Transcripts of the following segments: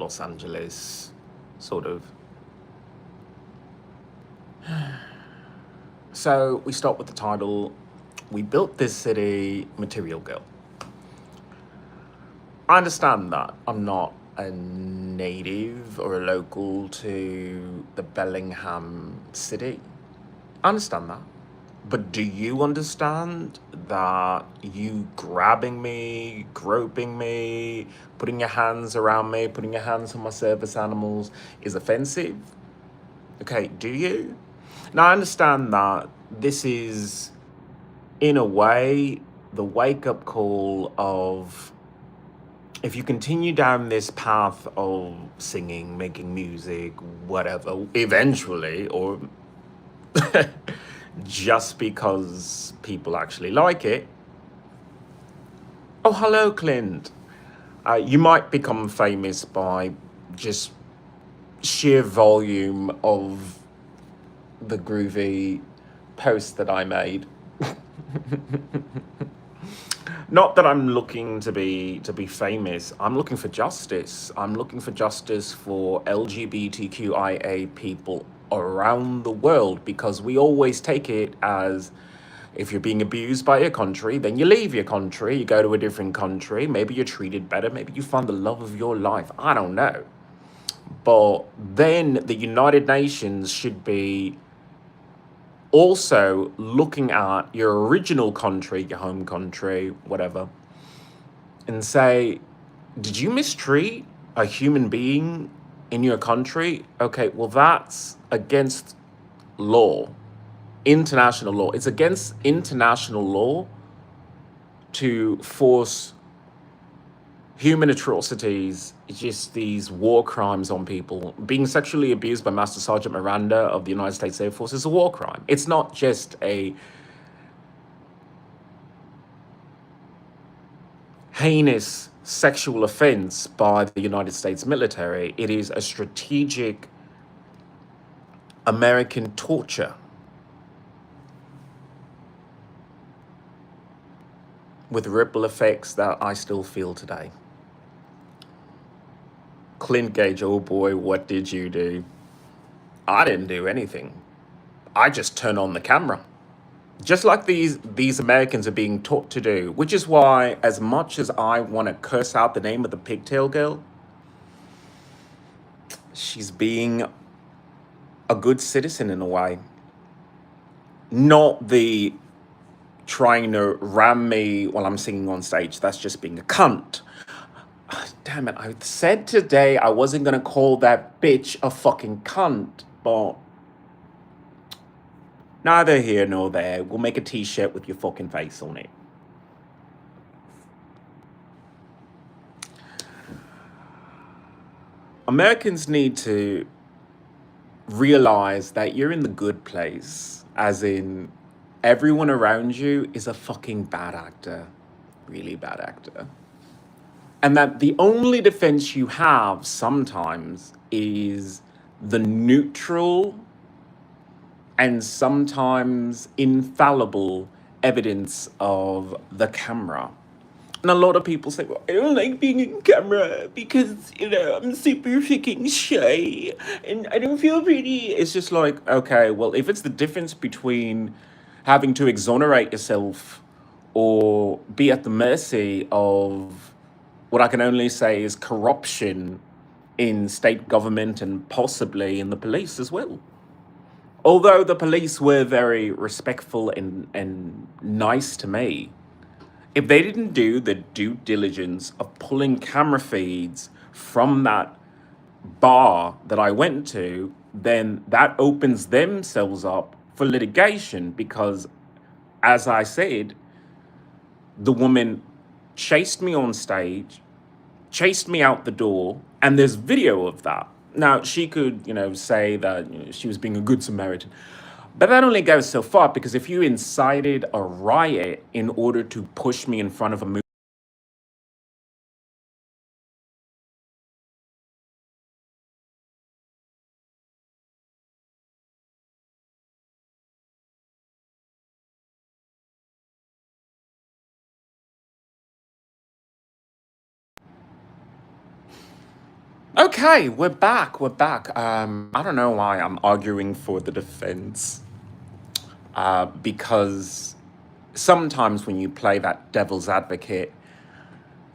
Los Angeles, sort of. So we start with the title. We built this city, Material Girl. I understand that I'm not a native or a local to the Bellingham city. I understand that. But do you understand that you grabbing me, groping me, putting your hands around me, putting your hands on my service animals is offensive? Okay, do you? Now, I understand that this is, in a way, the wake up call of if you continue down this path of singing, making music, whatever, eventually, or just because people actually like it. Oh, hello, Clint. You might become famous by just sheer volume of the groovy post that I made. Not that I'm looking to be famous. I'm looking for justice. I'm looking for justice for LGBTQIA people around the world because we always take it as if you're being abused by your country, then you leave your country, you go to a different country, maybe you're treated better, maybe you find the love of your life. I don't know. But then the United Nations should be also looking at your original country, your home country, whatever, and say, did you mistreat a human being in your country? Okay, well, that's against law, international law. It's against international law to force human atrocities, just these war crimes on people. Being sexually abused by Master Sergeant Miranda of the United States Air Force is a war crime. It's not just a heinous sexual offense by the United States military, it is a strategic American torture with ripple effects that I still feel today. Clint Gage, oh boy, what did you do? I didn't do anything. I just turned on the camera. Just like these Americans are being taught to do, which is why, as much as I want to curse out the name of the pigtail girl, she's being a good citizen in a way. Not the trying to ram me while I'm singing on stage. That's just being a cunt. Damn it, I said today I wasn't gonna call that bitch a fucking cunt, but neither here nor there. We'll make a t-shirt with your fucking face on it. Americans need to realize that you're in the good place, as in everyone around you is a fucking bad actor, really bad actor. And that the only defense you have sometimes is the neutral and sometimes infallible evidence of the camera. And a lot of people say, well, I don't like being in camera because, I'm super fucking shy and I don't feel pretty. It's just like, okay, well, if it's the difference between having to exonerate yourself or be at the mercy of what I can only say is corruption in state government and possibly in the police as well. Although the police were very respectful and nice to me, if they didn't do the due diligence of pulling camera feeds from that bar that I went to, then that opens themselves up for litigation because, as I said, the woman chased me on stage, chased me out the door, and there's video of that. Now, she could, say that she was being a good Samaritan. But that only goes so far because if you incited a riot in order to push me in front of a movie, Okay, we're back. We're back. I don't know why I'm arguing for the defense. Because sometimes when you play that devil's advocate,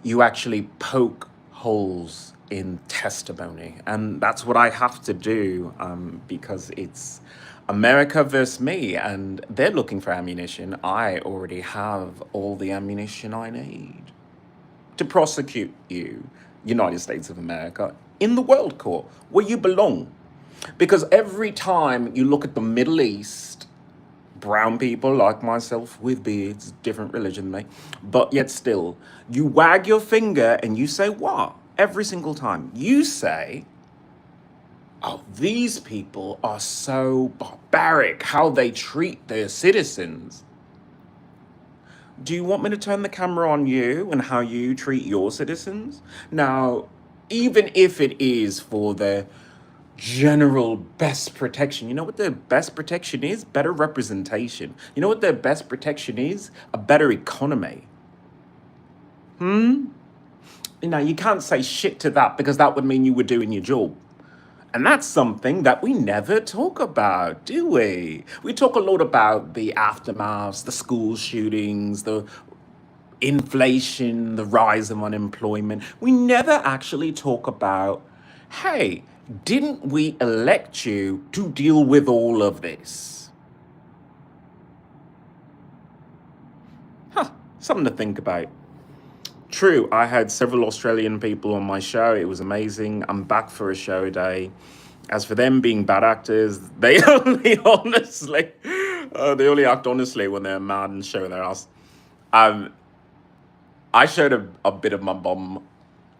you actually poke holes in testimony. And that's what I have to do, because it's America versus me, and they're looking for ammunition. I already have all the ammunition I need to prosecute you, United States of America, in the world court where you belong. Because every time you look at the Middle East, brown people like myself with beards, different religion than me, but yet still, you wag your finger and you say what? Every single time. You say, oh, these people are so barbaric, how they treat their citizens. Do you want me to turn the camera on you and how you treat your citizens? Now, even if it is for the general best protection, you know what the best protection is? Better representation. You know what the best protection is? A better economy. You can't say shit to that because that would mean you were doing your job. And that's something that we never talk about, do we? We talk a lot about the aftermaths, the school shootings, the inflation, the rise of unemployment. We never actually talk about, hey, didn't we elect you to deal with all of this? Huh, something to think about. True, I had several Australian people on my show. It was amazing. I'm back for a show day. As for them being bad actors, they they only act honestly when they're mad and show their ass. Um, I showed a bit of my bum,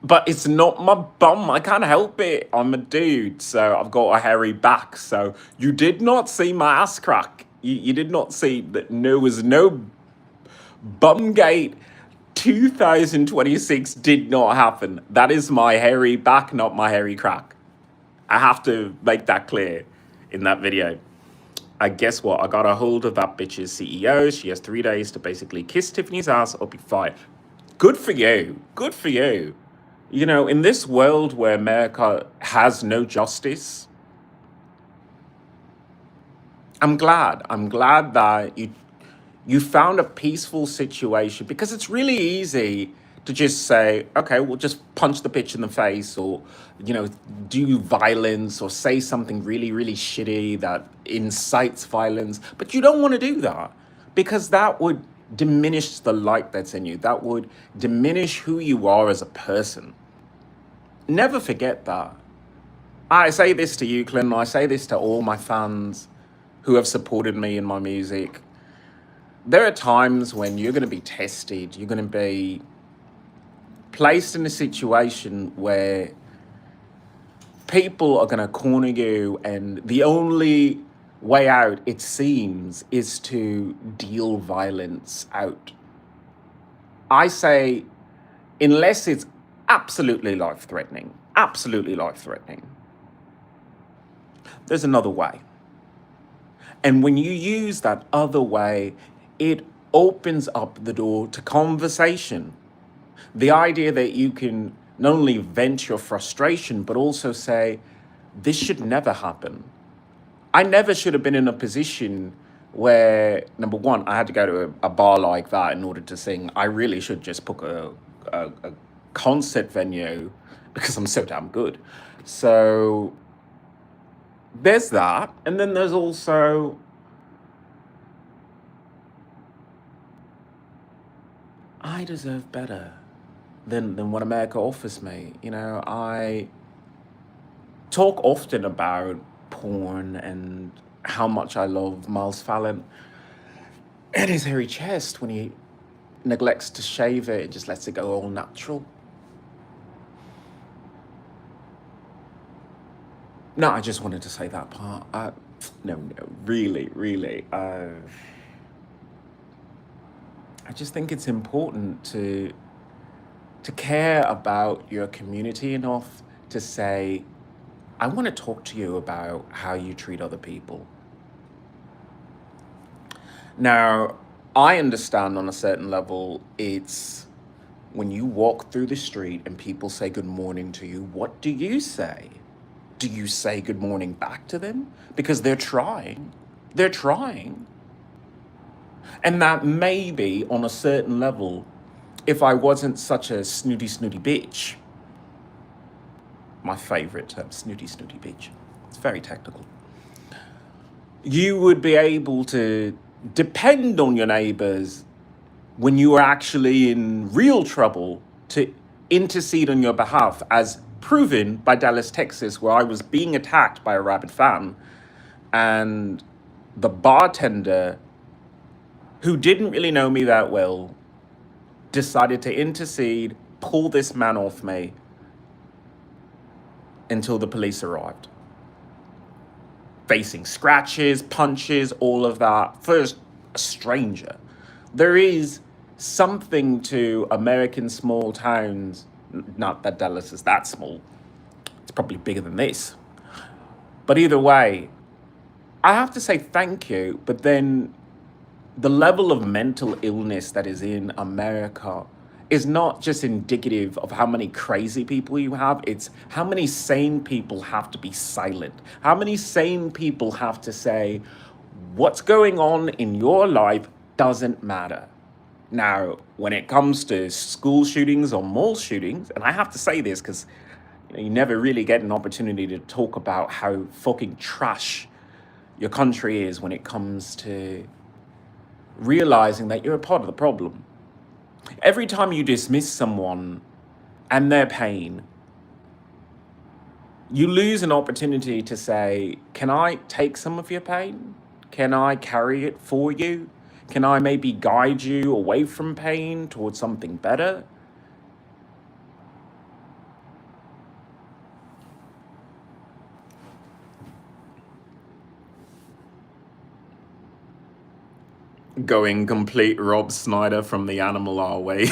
but it's not my bum. I can't help it. I'm a dude, so I've got a hairy back. So you did not see my ass crack. You did not see that. There was no Bumgate 2026 did not happen. That is my hairy back, not my hairy crack. I have to make that clear in that video. I guess what? I got a hold of that bitch's CEO. She has 3 days to basically kiss Tiffany's ass or be fired. Good for you. Good for you. You know, in this world where America has no justice, I'm glad. I'm glad that you found a peaceful situation, because it's really easy to just say, okay, we'll just punch the bitch in the face, or, do violence or say something really, really shitty that incites violence. But you don't want to do that, because that would diminish the light that's in you. That would diminish who you are as a person. Never forget that. I say this to you, Clinton. I say this to all my fans who have supported me in my music. There are times when you're going to be tested. You're going to be placed in a situation where people are going to corner you, and the only way out, it seems, is to deal violence out. I say, unless it's absolutely life threatening, there's another way. And when you use that other way, it opens up the door to conversation. The idea that you can not only vent your frustration, but also say, this should never happen. I never should have been in a position where, number one, I had to go to a bar like that in order to sing. I really should just book a concert venue because I'm so damn good. So there's that. And then there's also, I deserve better than what America offers me. I talk often about porn and how much I love Miles Fallon and his hairy chest when he neglects to shave it and just lets it go all natural. No, I just wanted to say that part. No, really, really. I just think it's important to care about your community enough to say, I want to talk to you about how you treat other people. Now, I understand on a certain level it's when you walk through the street and people say good morning to you, what do you say? Do you say good morning back to them? Because they're trying. They're trying. And that maybe on a certain level, if I wasn't such a snooty bitch, my favorite term, snooty bitch, it's very technical, you would be able to depend on your neighbors when you are actually in real trouble to intercede on your behalf, as proven by Dallas, Texas, where I was being attacked by a rabid fan, and the bartender, who didn't really know me that well, decided to intercede, pull this man off me until the police arrived. Facing scratches, punches, all of that, for a stranger. There is something to American small towns, not that Dallas is that small, it's probably bigger than this. But either way, I have to say thank you, but then the level of mental illness that is in America is not just indicative of how many crazy people you have, it's how many sane people have to be silent. How many sane people have to say, what's going on in your life doesn't matter. Now, when it comes to school shootings or mall shootings, and I have to say this because you never really get an opportunity to talk about how fucking trash your country is when it comes to realizing that you're a part of the problem. Every time you dismiss someone and their pain, you lose an opportunity to say, can I take some of your pain? Can I carry it for you? Can I maybe guide you away from pain towards something better? Going complete Rob Snyder from the Animal Our Way.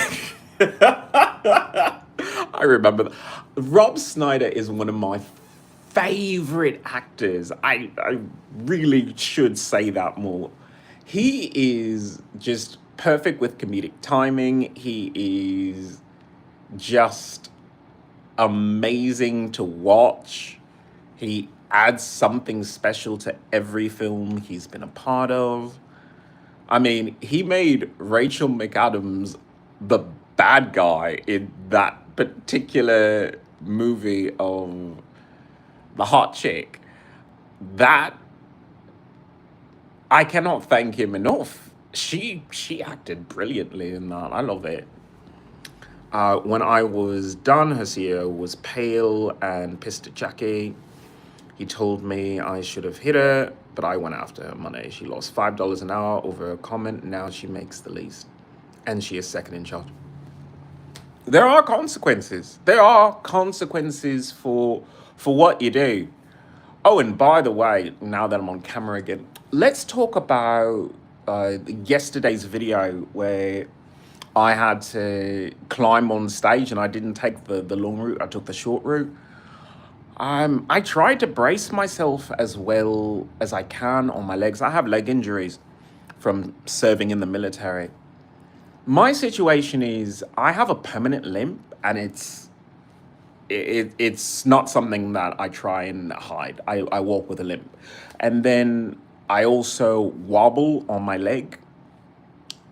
I remember that. Rob Snyder is one of my favorite actors. I really should say that more. He is just perfect with comedic timing. He is just amazing to watch. He adds something special to every film he's been a part of. I mean, he made Rachel McAdams the bad guy in that particular movie of the hot chick. That I cannot thank him enough. She acted brilliantly in that. I love it. When I was done, her CEO was pale and pissed at Jackie. He told me I should have hit her, but I went after her money. She lost $5 an hour over a comment. Now she makes the least, and she is second in charge. There are consequences. There are consequences for what you do. Oh, and by the way, now that I'm on camera again, let's talk about yesterday's video where I had to climb on stage and I didn't take the long route, I took the short route. I tried to brace myself as well as I can on my legs. I have leg injuries from serving in the military. My situation is I have a permanent limp, and it's not something that I try and hide. I walk with a limp. And then I also wobble on my leg,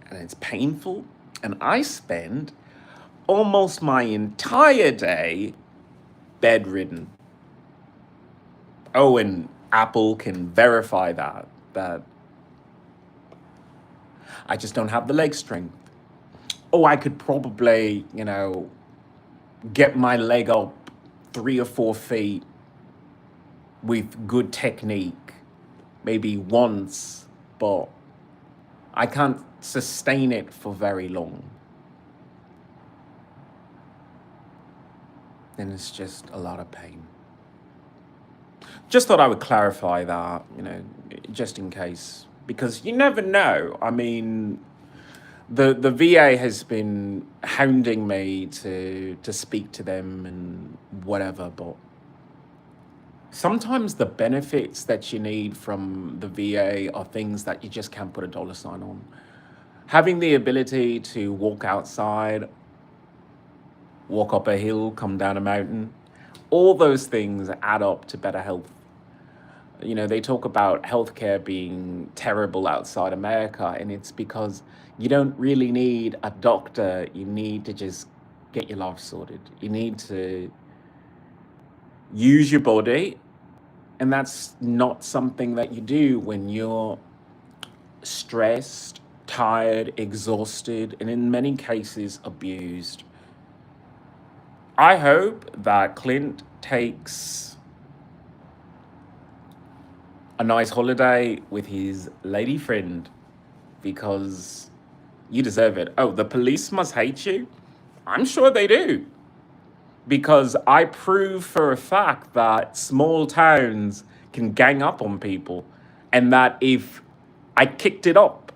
and it's painful. And I spend almost my entire day bedridden. Oh, and Apple can verify that I just don't have the leg strength. Oh, I could probably, get my leg up 3 or 4 feet with good technique, maybe once, but I can't sustain it for very long. And it's just a lot of pain. Just thought I would clarify that, just in case, because you never know. I mean, the VA has been hounding me to speak to them and whatever, but sometimes the benefits that you need from the VA are things that you just can't put a dollar sign on. Having the ability to walk outside, walk up a hill, come down a mountain. All those things add up to better health. You know, they talk about healthcare being terrible outside America, and it's because you don't really need a doctor. You need to just get your life sorted. You need to use your body, and that's not something that you do when you're stressed, tired, exhausted, and in many cases abused. I hope that Clint takes a nice holiday with his lady friend because you deserve it. Oh, the police must hate you? I'm sure they do. Because I prove for a fact that small towns can gang up on people, and that if I kicked it up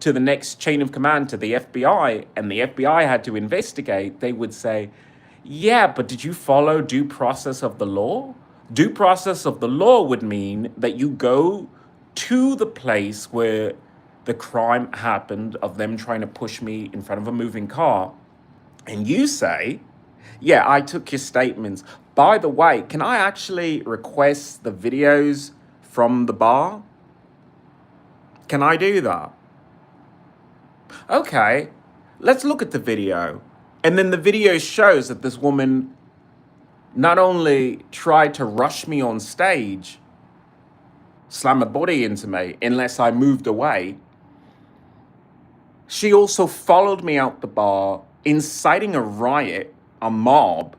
to the next chain of command to the FBI and the FBI had to investigate, they would say, yeah, but did you follow due process of the law? Due process of the law would mean that you go to the place where the crime happened of them trying to push me in front of a moving car, and you say, yeah, I took your statements. By the way, can I actually request the videos from the bar? Can I do that? Okay, let's look at the video. And then the video shows that this woman not only tried to rush me on stage, slam a body into me unless I moved away, she also followed me out the bar, inciting a riot, a mob,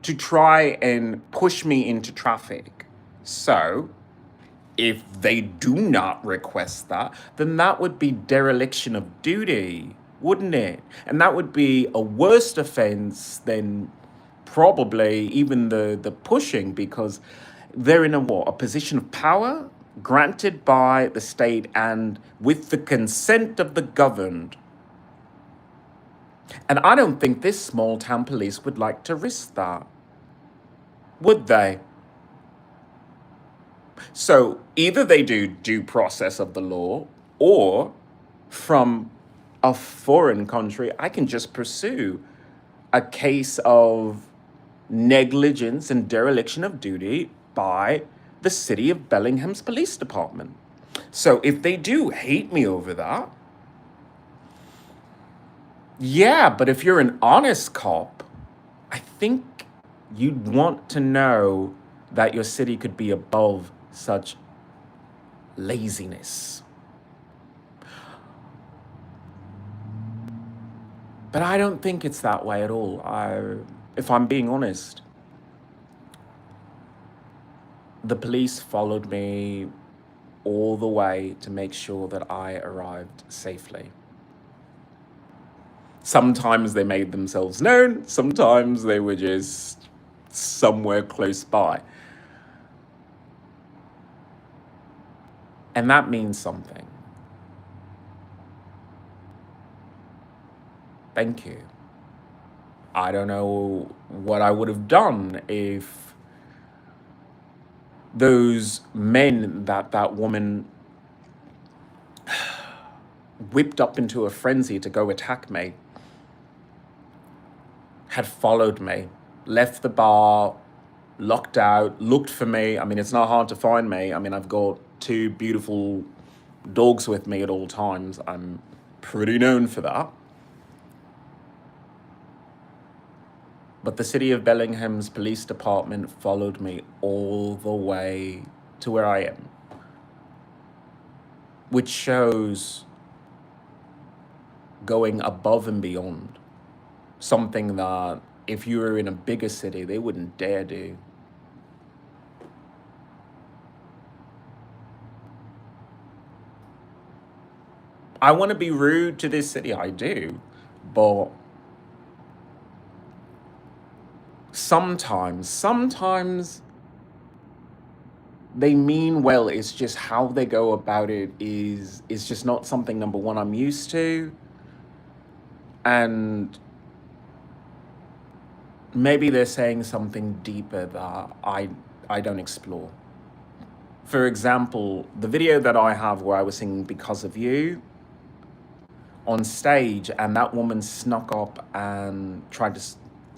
to try and push me into traffic. So, if they do not request that, then that would be dereliction of duty, wouldn't it? And that would be a worse offense than probably even the pushing, because they're in a what? A position of power granted by the state and with the consent of the governed. And I don't think this small town police would like to risk that, would they? So either they do due process of the law, or from a foreign country, I can just pursue a case of negligence and dereliction of duty by the city of Bellingham's police department. So if they do hate me over that, yeah, but if you're an honest cop, I think you'd want to know that your city could be above such laziness. But I don't think it's that way at all. If I'm being honest, the police followed me all the way to make sure that I arrived safely. Sometimes they made themselves known, sometimes they were just somewhere close by. And that means something. Thank you. I don't know what I would have done if those men that woman whipped up into a frenzy to go attack me had followed me, left the bar, locked out, looked for me. I mean, it's not hard to find me. I mean, I've got two beautiful dogs with me at all times. I'm pretty known for that. But the city of Bellingham's police department followed me all the way to where I am, which shows going above and beyond, something that if you were in a bigger city, they wouldn't dare do. I want to be rude to this city, I do, but sometimes they mean well. It's just how they go about it is just not something, number one, I'm used to, and maybe they're saying something deeper that I don't explore. For example, the video that I have where I was singing Because of You on stage, and that woman snuck up and tried to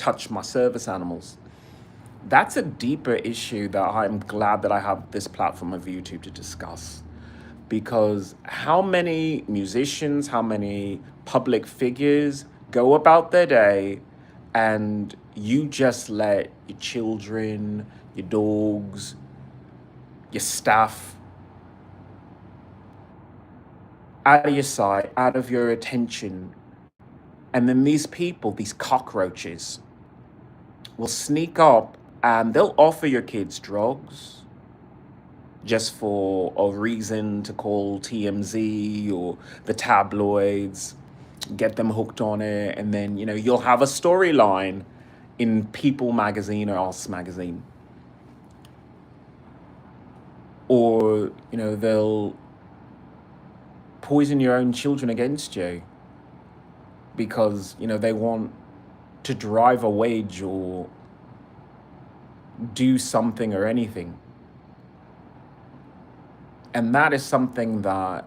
touch my service animals. That's a deeper issue that I'm glad that I have this platform of YouTube to discuss. Because how many musicians, how many public figures go about their day and you just let your children, your dogs, your staff out of your sight, out of your attention. And then these people, these cockroaches, will sneak up and they'll offer your kids drugs just for a reason to call TMZ or the tabloids, get them hooked on it, and then you'll have a storyline in People magazine or Us magazine. Or they'll poison your own children against you because they want to drive a wage or do something or anything. And that is something that,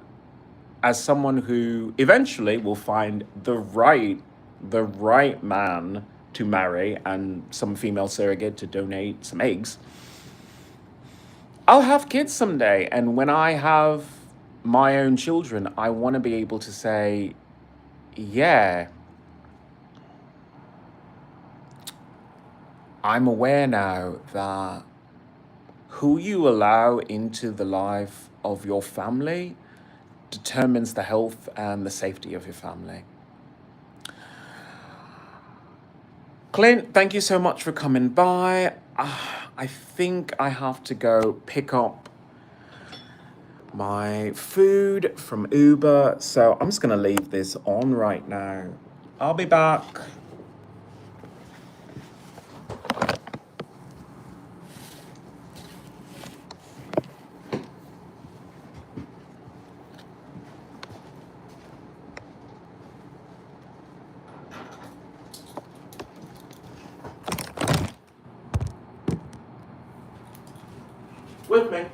as someone who eventually will find the right man to marry and some female surrogate to donate some eggs, I'll have kids someday. And when I have my own children, I want to be able to say, yeah, I'm aware now that who you allow into the life of your family determines the health and the safety of your family. Clint, thank you so much for coming by. I think I have to go pick up my food from Uber, so I'm just gonna leave this on right now. I'll be back. With me.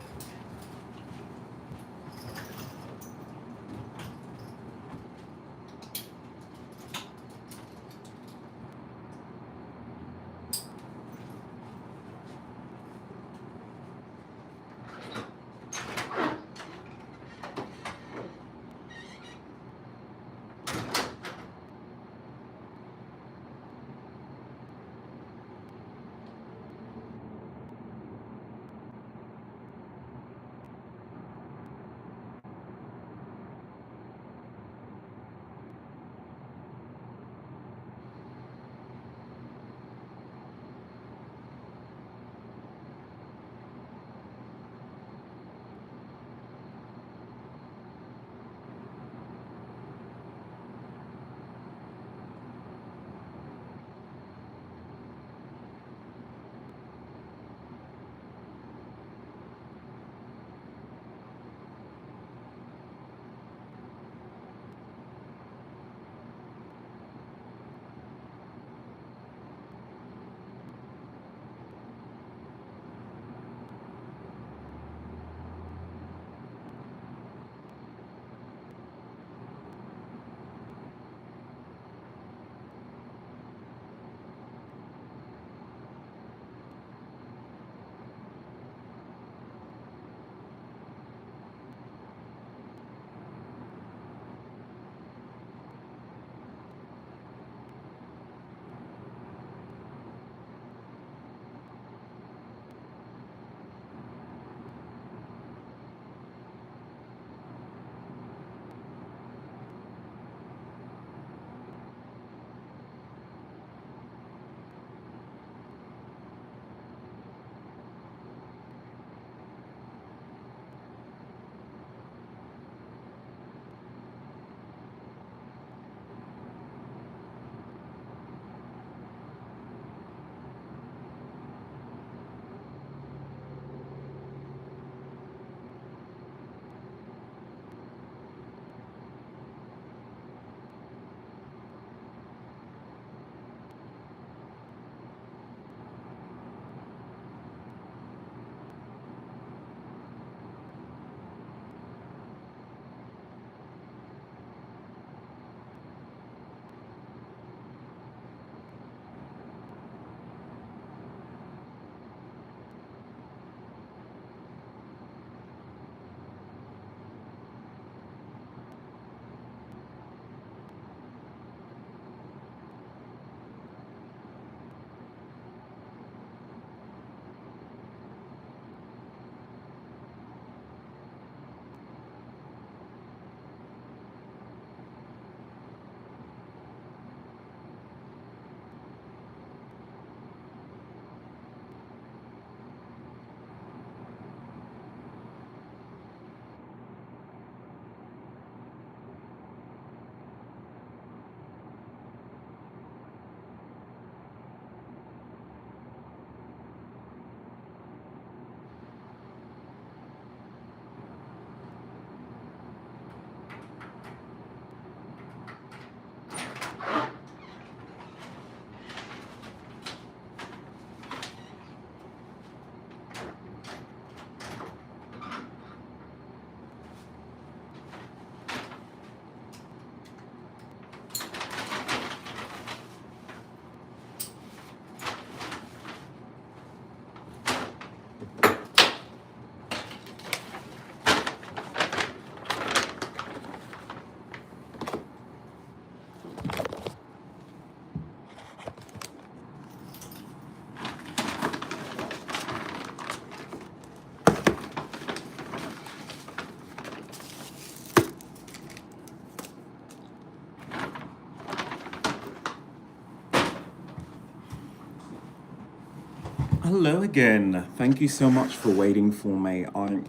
Hello again. Thank you so much for waiting for me. I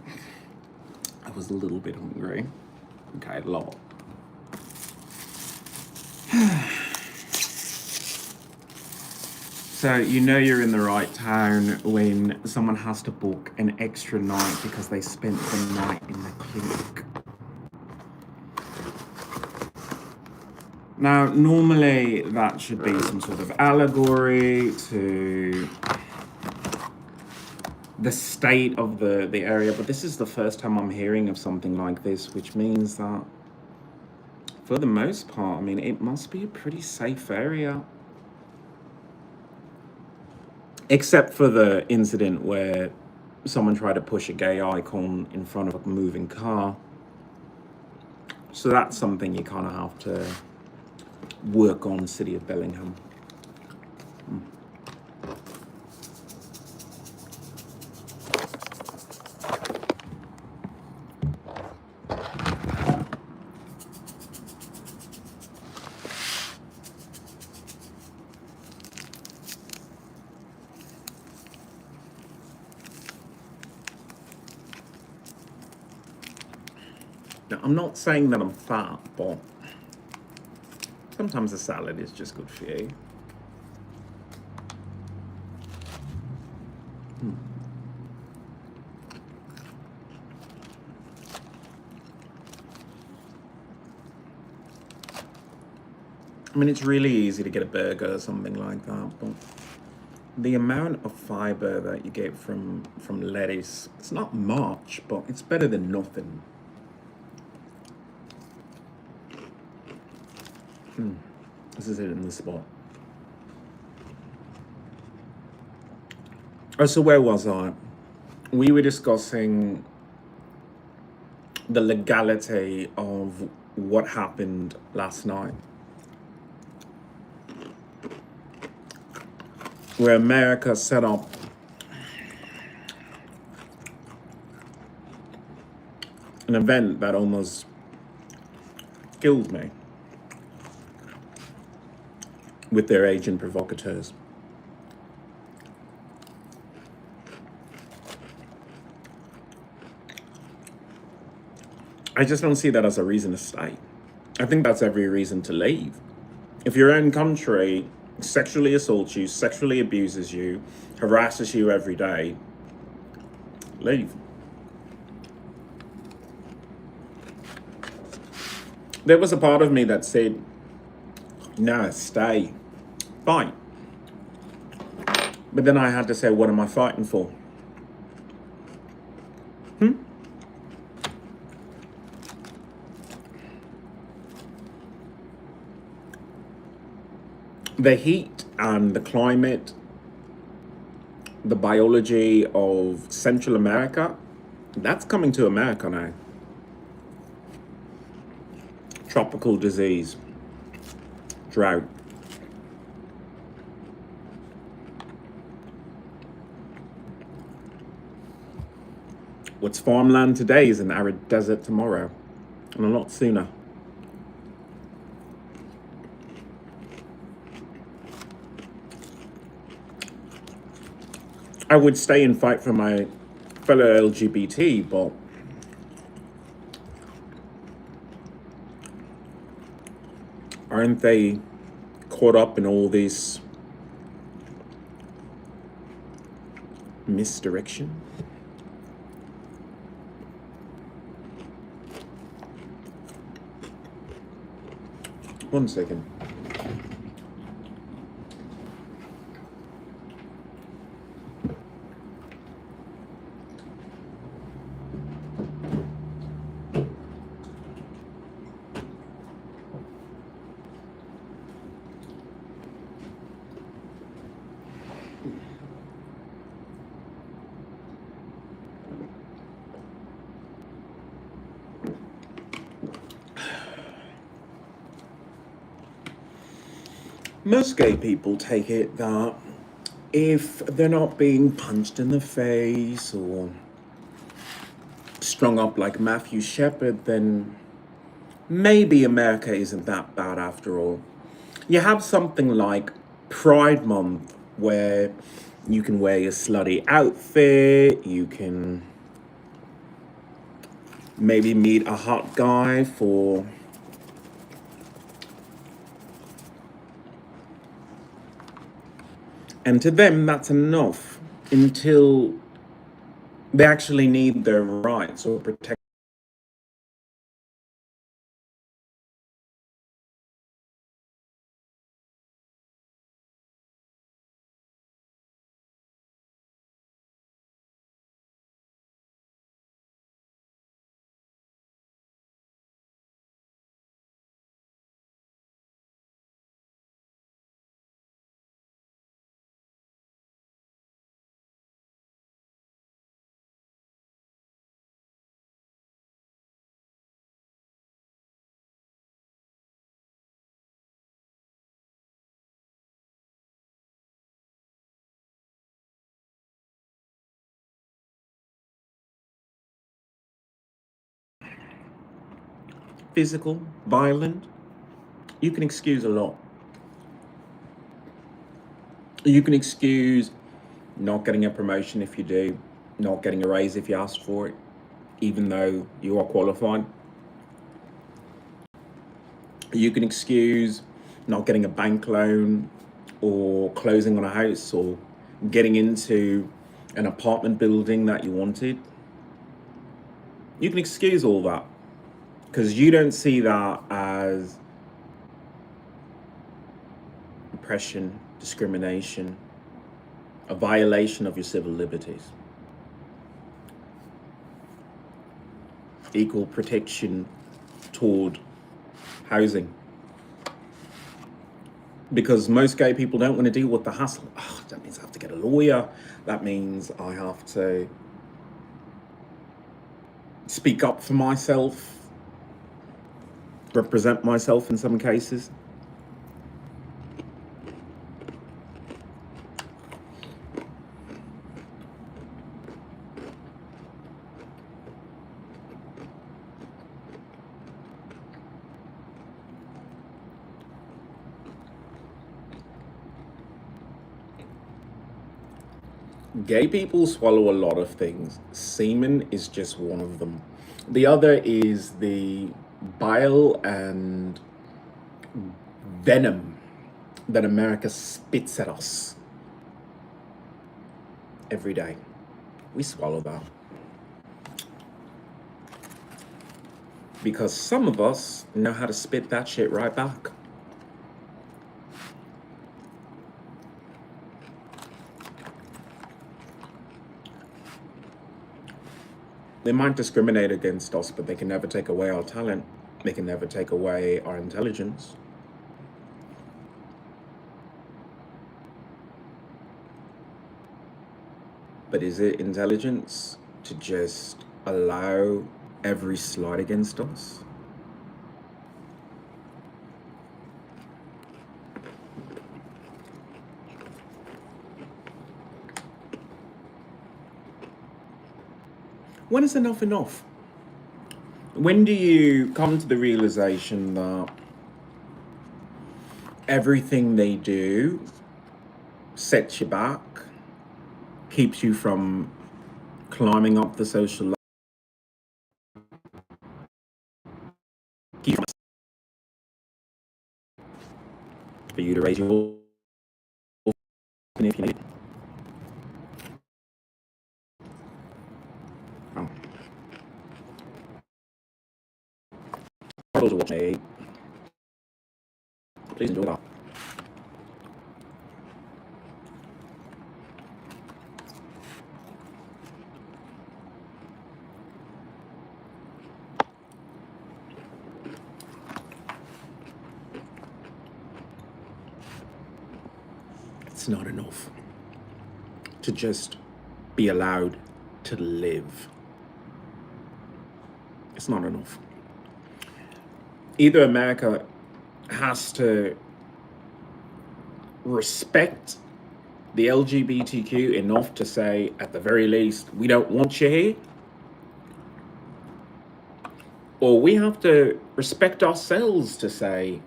was a little bit hungry. Okay, a lot. So you know you're in the right town when someone has to book an extra night because they spent the night in the clinic. Now, normally that should be some sort of allegory to the state of the area, but this is the first time I'm hearing of something like this, which means that for the most part, I mean, it must be a pretty safe area. Except for the incident where someone tried to push a gay icon in front of a moving car. So that's something you kind of have to work on, City of Bellingham. Now, I'm not saying that I'm fat, but sometimes a salad is just good for you. I mean, it's really easy to get a burger or something like that, but the amount of fiber that you get from lettuce, it's not much, but it's better than nothing. This is it in the spot. Oh, so where was I? We were discussing the legality of what happened last night, where America set up an event that almost killed me with their agent provocateurs. I just don't see that as a reason to stay. I think that's every reason to leave. If your own country sexually assaults you, sexually abuses you, harasses you every day, leave. There was a part of me that said, no, stay. Fine. But then I had to say, what am I fighting for? The heat and the climate, the biology of Central America, that's coming to America now. Tropical disease, drought. What's farmland today is an arid desert tomorrow, and a lot sooner. I would stay and fight for my fellow LGBT, but aren't they caught up in all this misdirection? One second. Most gay people take it that if they're not being punched in the face or strung up like Matthew Shepard, then maybe America isn't that bad after all. You have something like Pride Month, where You can wear your slutty outfit. You can maybe meet a hot guy for and to them that's enough until they actually need their rights or protect. Physical, violent, you can excuse a lot. You can excuse not getting a promotion if you do, not getting a raise if you ask for it, even though you are qualified. You can excuse not getting a bank loan or closing on a house or getting into an apartment building that you wanted. You can excuse all that because you don't see that as oppression, discrimination, a violation of your civil liberties. Equal protection toward housing. Because most gay people don't want to deal with the hassle. Oh, that means I have to get a lawyer. That means I have to speak up for myself, represent myself in some cases. Gay people swallow a lot of things. Semen is just one of them. The other is the bile and venom that America spits at us every day. We swallow that. Because some of us know how to spit that shit right back. They might discriminate against us, but they can never take away our talent. They can never take away our intelligence. But is it intelligence to just allow every slight against us? When is enough enough? When do you come to the realization that everything they do sets you back, keeps you from climbing up the social ladder, for you to raise your voice if you need? Oh. Those are watching me. Please enjoy that. It's not enough to just be allowed to live. It's not enough. Either America has to respect the LGBTQ enough to say, at the very least, we don't want you here, or we have to respect ourselves to say,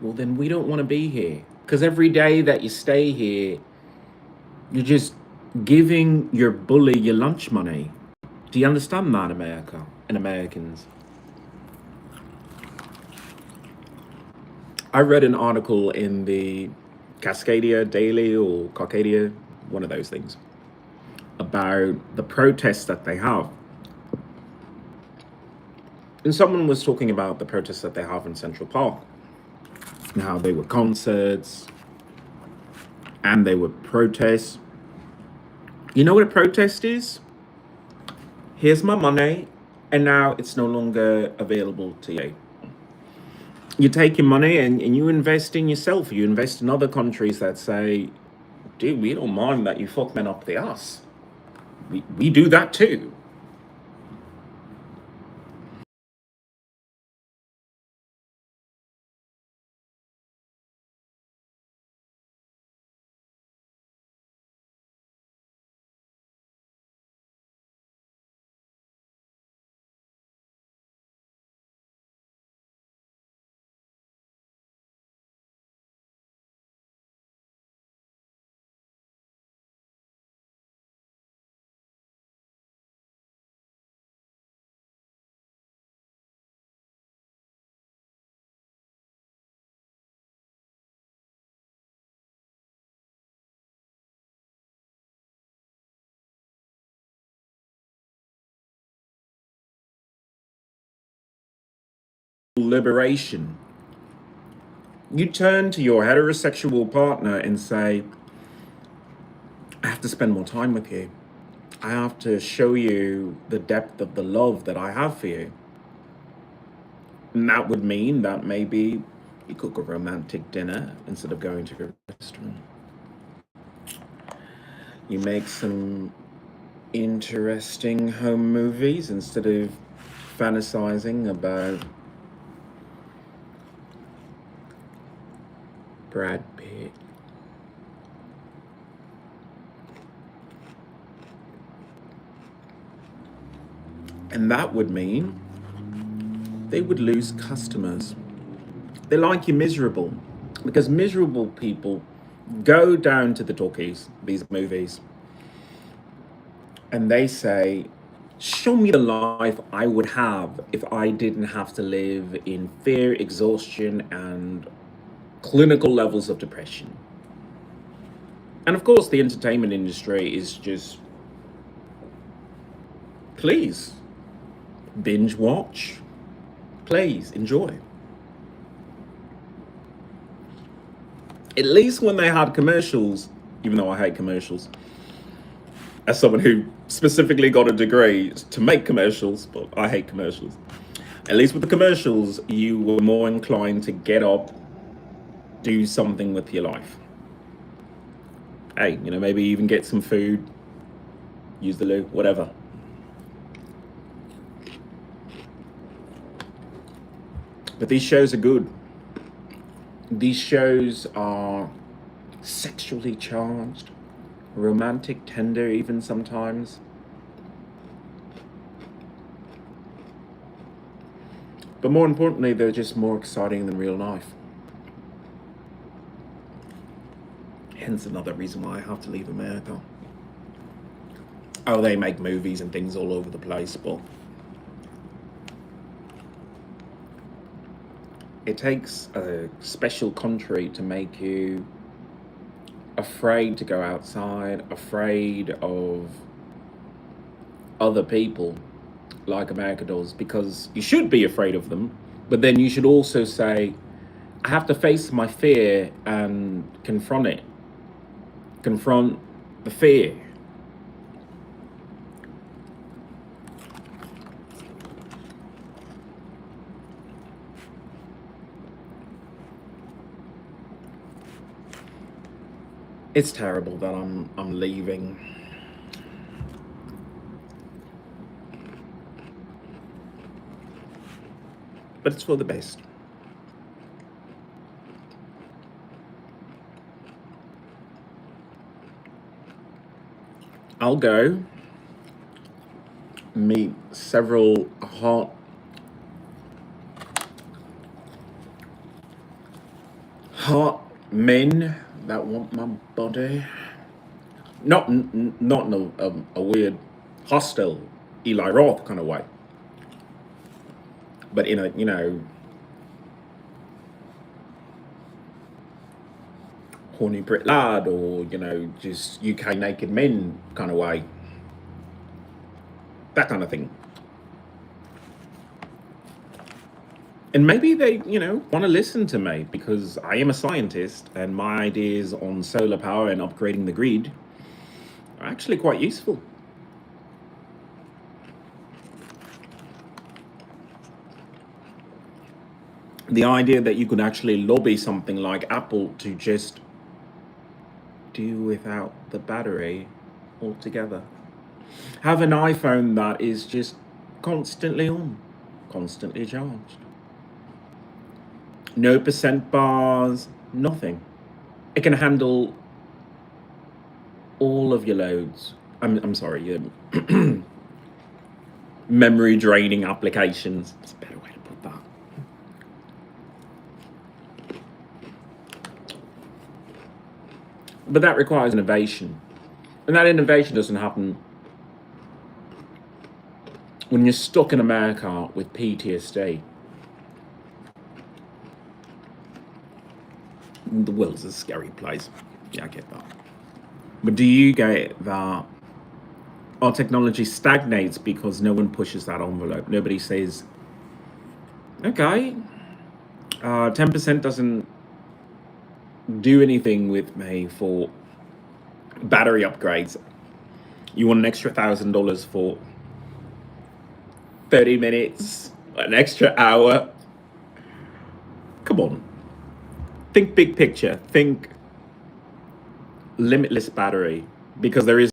well, then we don't want to be here. Because every day that you stay here, You're just giving your bully your lunch money. Do you understand that, America and Americans? I read an article in the Cascadia Daily or Cascadia, one of those things, about the protests that they have. And someone was talking about the protests that they have in Central Park and how they were concerts and they were protests. You know what a protest is? Here's my money, and now it's no longer available to you. You take your money and you invest in yourself. You invest in other countries that say, dude, we don't mind that you fuck men up the ass. We do that too. Liberation. You turn to your heterosexual partner and say, I have to spend more time with you. I have to show you the depth of the love that I have for you. And that would mean that maybe you cook a romantic dinner instead of going to a restaurant. You make some interesting home movies instead of fantasizing about Brad Pitt. And that would mean they would lose customers. They like you miserable because miserable people go down to the talkies, these movies, and they say, show me the life I would have if I didn't have to live in fear, exhaustion, and clinical levels of depression. And of course, the entertainment industry is just, please, binge watch, please, enjoy. At least when they had commercials, even though I hate commercials, as someone who specifically got a degree to make commercials, but I hate commercials. At least with the commercials, you were more inclined to get up, do something with your life. Hey, maybe even get some food, use the loo, whatever. But these shows are good. These shows are sexually charged, romantic, tender, even sometimes. But more importantly, they're just more exciting than real life. Hence another reason why I have to leave America. Oh, they make movies and things all over the place, but it takes a special country to make you afraid to go outside, afraid of other people like America does, because you should be afraid of them, but then you should also say, I have to face my fear and confront it. Confront the fear. It's terrible that I'm leaving. But it's for the best. I'll go meet several hot men that want my body, Not in a weird, hostile Eli Roth kind of way, but in a, horny Brit lad, or just UK naked men kind of way, that kind of thing. And maybe they, want to listen to me because I am a scientist and my ideas on solar power and upgrading the grid are actually quite useful. The idea that you could actually lobby something like Apple to just do without the battery altogether. Have an iPhone that is just constantly on, constantly charged. No percent bars, nothing. It can handle all of your loads. I'm sorry, your memory draining applications. That's a better way to put that. But that requires innovation. And that innovation doesn't happen when you're stuck in America with PTSD. The world's a scary place. Yeah, I get that. But do you get that our technology stagnates because no one pushes that envelope? Nobody says, okay, 10% doesn't do anything with me for battery upgrades. You want an extra $1,000 for 30 minutes, an extra hour? Come on. Think big picture. Think limitless battery, because there is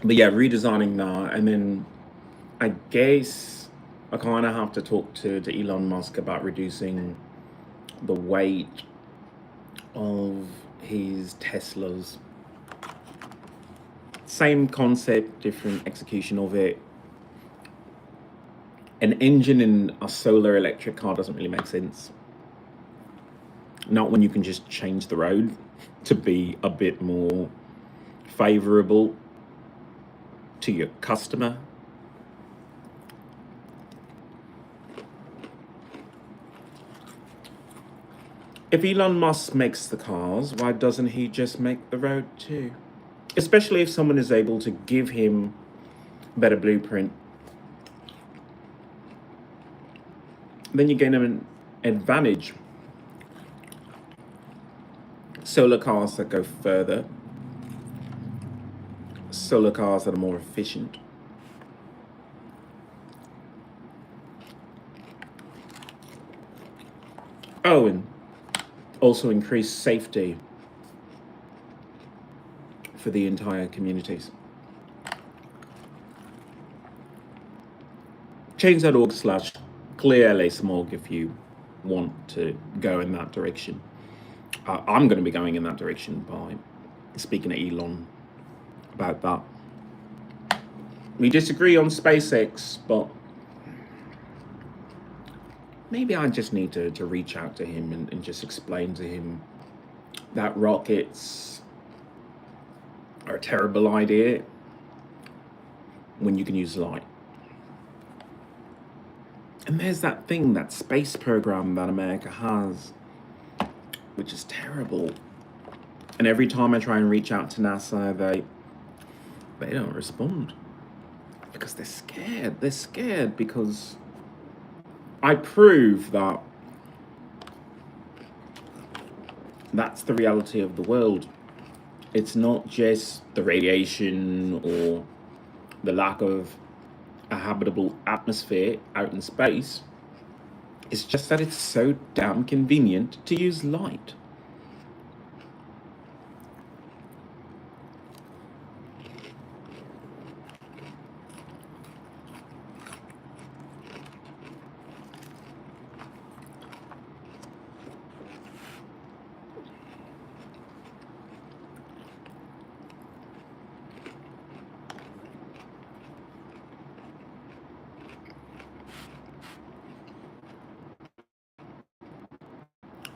but yeah, redesigning that, and then I guess I kind of have to talk to Elon Musk about reducing the weight of his Teslas. Same concept, different execution of it. An engine in a solar electric car doesn't really make sense. Not when you can just change the road to be a bit more favorable to your customer. If Elon Musk makes the cars, why doesn't he just make the road too? Especially if someone is able to give him a better blueprint, then you gain an advantage. Solar cars that go further, solar cars that are more efficient. Oh, and also increase safety for the entire communities. Change.org/clear LA smog if you want to go in that direction. I'm going to be going in that direction by speaking to Elon about that. We disagree on SpaceX, but maybe I just need to reach out to him and just explain to him that rockets are a terrible idea when you can use light. And there's that thing, that space program that America has, which is terrible. And every time I try and reach out to NASA, they don't respond because they're scared. They're scared because I prove that that's the reality of the world. It's not just the radiation or the lack of a habitable atmosphere out in space. It's just that it's so damn convenient to use light.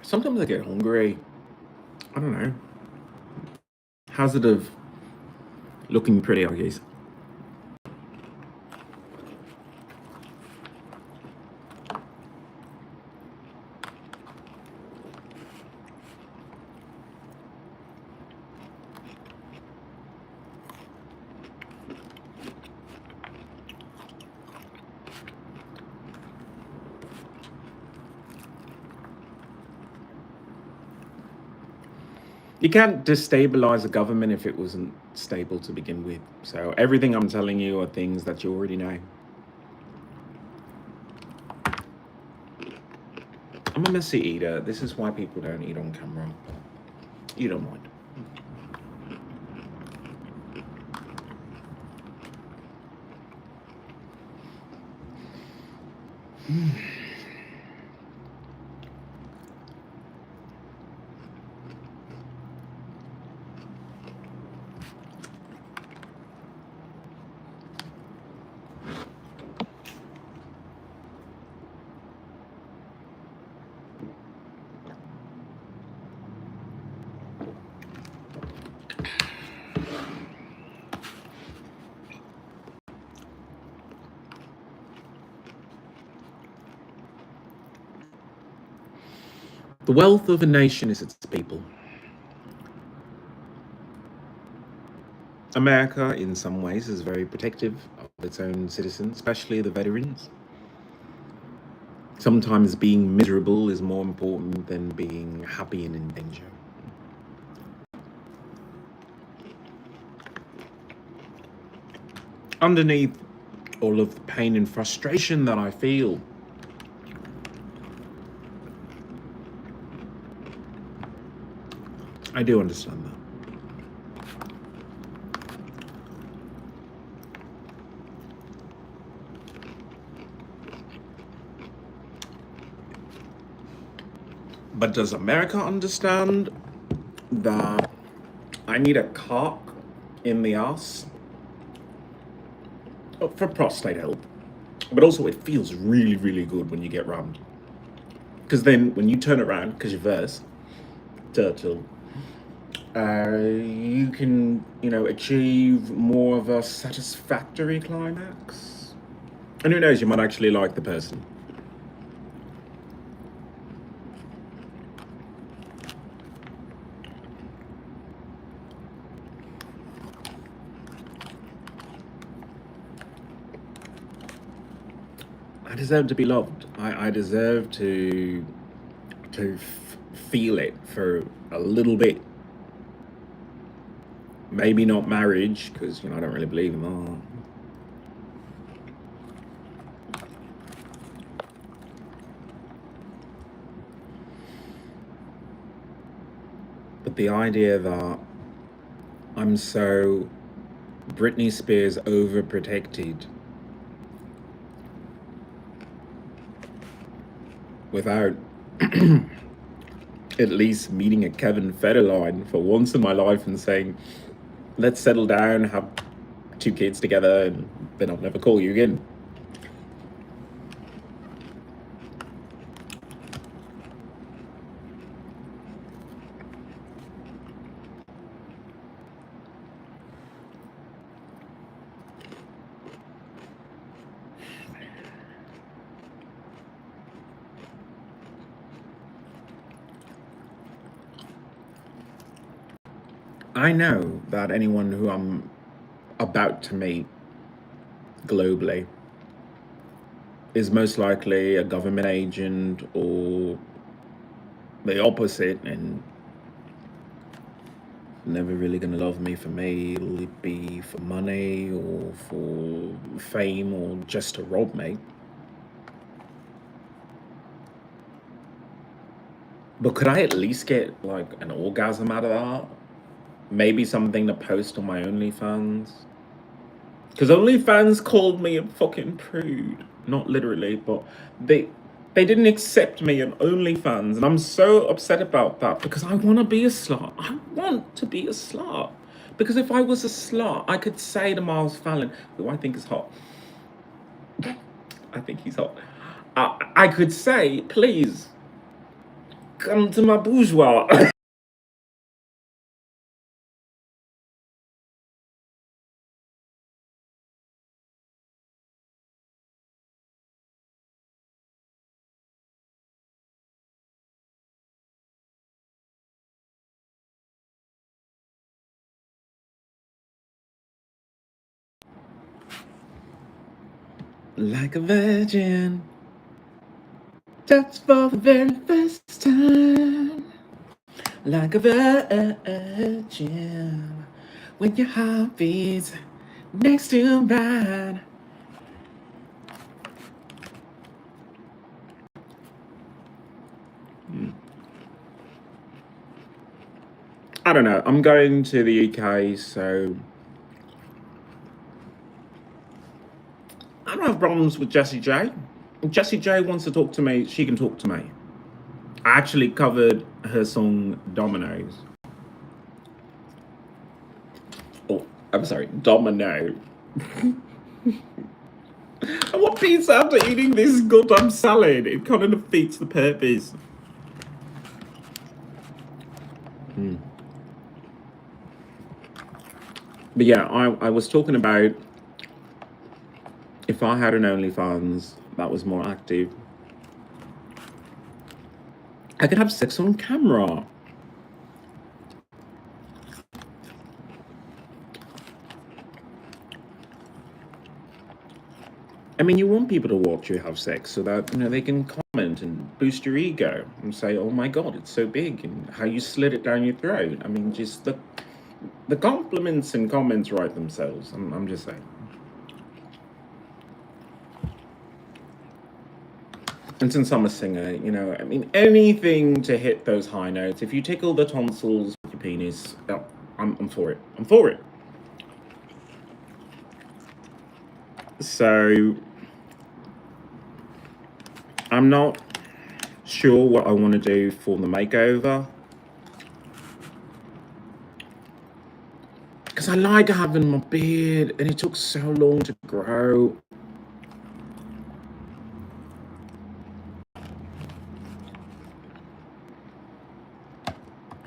Sometimes I get hungry. I don't know. Hazard of looking pretty, I guess. You can't destabilize a government if it wasn't stable to begin with. So everything I'm telling you are things that you already know. I'm a messy eater. This is why people don't eat on camera. You don't mind. The wealth of a nation is its people. America, in some ways, is very protective of its own citizens, especially the veterans. Sometimes being miserable is more important than being happy and in danger. Underneath all of the pain and frustration that I feel, I do understand that. But does America understand that I need a cock in the ass for prostate health? But also, it feels really, really good when you get rammed. Because then, when you turn around, because you're verse, turtle, you can, achieve more of a satisfactory climax. And who knows, you might actually like the person. I deserve to be loved. I deserve to feel it for a little bit. Maybe not marriage, because I don't really believe in that. But the idea that I'm so Britney Spears overprotected without at least meeting a Kevin Federline for once in my life and saying, let's settle down, have 2 kids together, and then I'll never call you again. I know that anyone who I'm about to meet globally is most likely a government agent or the opposite, and never really gonna love me for me. It'll be for money or for fame or just to rob me. But could I at least get like an orgasm out of that? Maybe something to post on my OnlyFans? Because OnlyFans called me a fucking prude. Not literally, but they they didn't accept me on OnlyFans, and I'm so upset about that because I want to be a slut. I want to be a slut. Because if I was a slut, I could say to Miles Fallon, who I think is hot, I think he's hot. I could say, please come to my bourgeois. Like a virgin, touched for the very first time. Like a virgin, when your heart beats next to mine. I don't know. I'm going to the UK, so I don't have problems with Jessie J. If Jessie J wants to talk to me, she can talk to me. I actually covered her song Dominoes. Oh, I'm sorry, Domino. I want pizza after eating this goddamn salad. It kind of defeats the purpose. But yeah, I was talking about if I had an OnlyFans that was more active, I could have sex on camera. I mean, you want people to watch you have sex so that they can comment and boost your ego and say, "Oh my God, it's so big," and how you slid it down your throat. I mean, just the compliments and comments write themselves. I'm just saying. And since I'm a singer, I mean, anything to hit those high notes. If you tickle the tonsils with your penis, oh, I'm for it. I'm for it. So I'm not sure what I want to do for the makeover. Because I like having my beard, and it took so long to grow.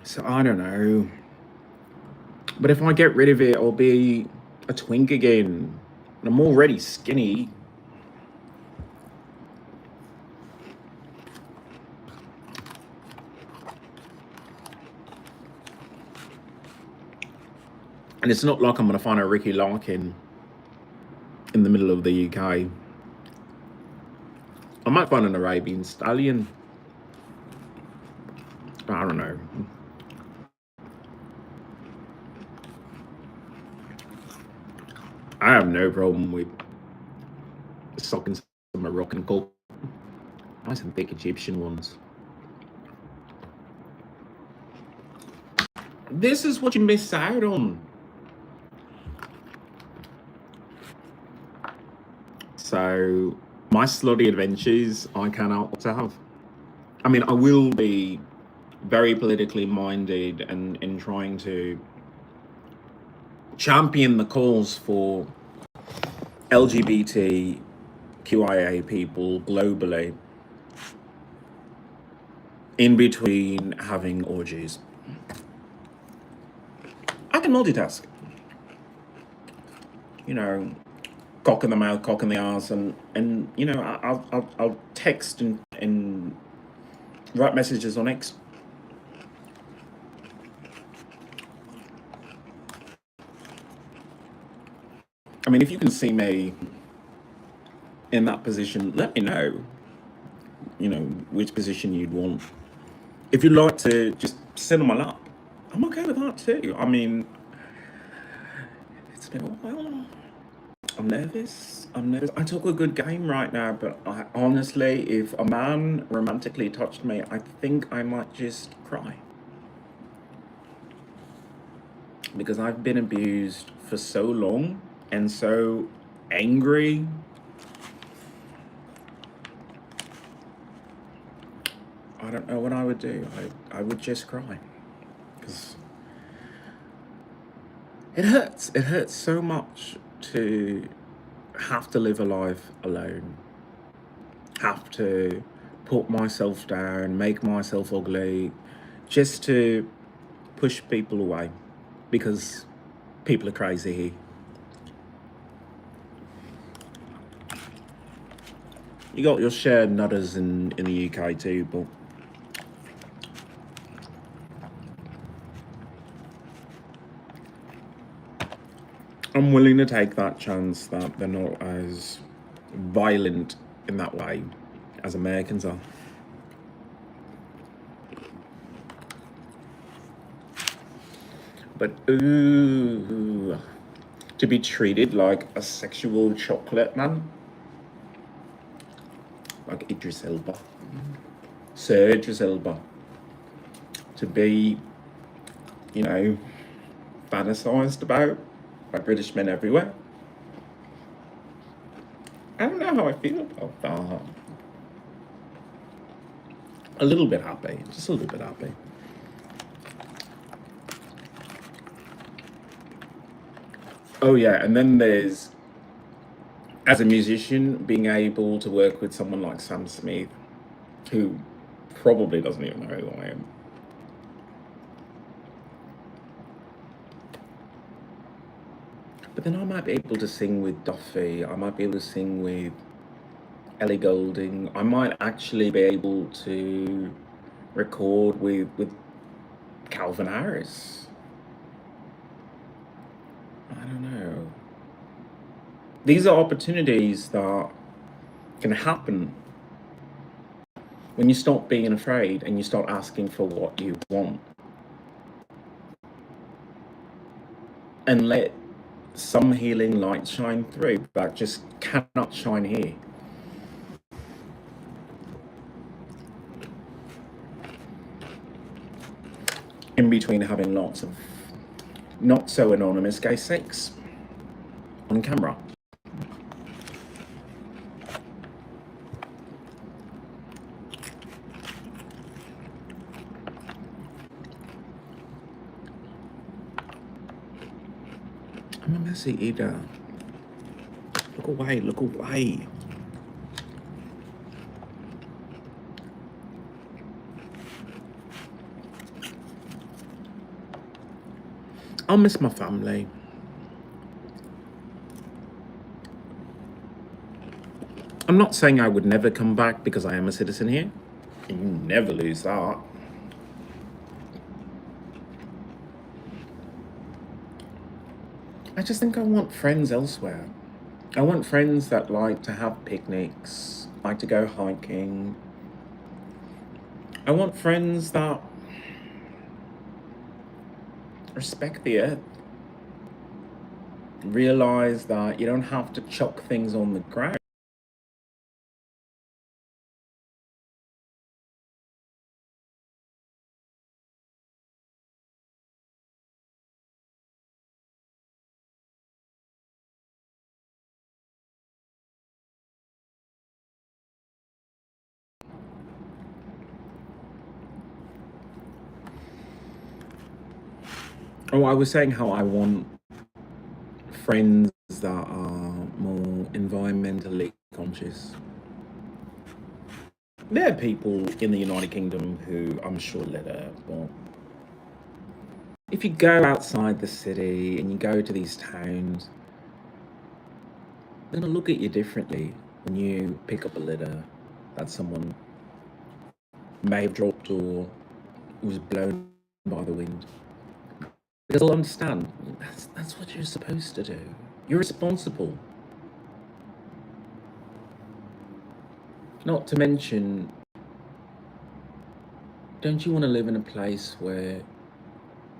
So I don't know. But if I get rid of it, I'll be a twink again. And I'm already skinny. And it's not like I'm going to find a Ricky Larkin in the middle of the UK. I might find an Arabian Stallion. I don't know. I have no problem with sucking some Moroccan coke. Nice and thick Egyptian ones. This is what you miss out on. So, my slutty adventures, I cannot wait to have. I mean, I will be very politically minded and in trying to champion the cause for LGBTQIA people globally in between having orgies. I can multitask. Cock in the mouth, cock in the ass, and I'll text and write messages on X. I mean, if you can see me in that position, let me know, which position you'd want. If you'd like to just sit on my lap, I'm okay with that too. I mean, it's been a while. I'm nervous. I talk a good game right now, but honestly, if a man romantically touched me, I think I might just cry. Because I've been abused for so long and so angry. I don't know what I would do. I would just cry. Because it hurts. It hurts so much to have to live a life alone. Have to put myself down, make myself ugly, just to push people away. Because people are crazy. You got your shared nutters in the UK too, but I'm willing to take that chance that they're not as violent in that way as Americans are. But ooh, to be treated like a sexual chocolate man, like Idris Elba, Sir Idris Elba, to be, fantasized about by British men everywhere. I don't know how I feel about that. A little bit happy, just a little bit happy. Oh yeah, and then there's, as a musician, being able to work with someone like Sam Smith, who probably doesn't even know who I am. But then I might be able to sing with Duffy, I might be able to sing with Ellie Goulding, I might actually be able to record with Calvin Harris. I don't know. These are opportunities that can happen when you stop being afraid and you start asking for what you want. And let some healing light shine through that just cannot shine here. In between having lots of not so anonymous gay sex on camera. I'm a messy eater. Look away, look away. I'll miss my family. I'm not saying I would never come back because I am a citizen here. You never lose that. I just think I want friends elsewhere. I want friends that like to have picnics, like to go hiking. I want friends that respect the earth. Realize that you don't have to chuck things on the ground. Oh, I was saying how I want friends that are more environmentally conscious. There are people in the United Kingdom who I'm sure litter, but if you go outside the city and you go to these towns, they're gonna look at you differently when you pick up a litter that someone may have dropped or was blown by the wind. Because they'll understand that's what you're supposed to do. You're responsible. Not to mention, don't you want to live in a place where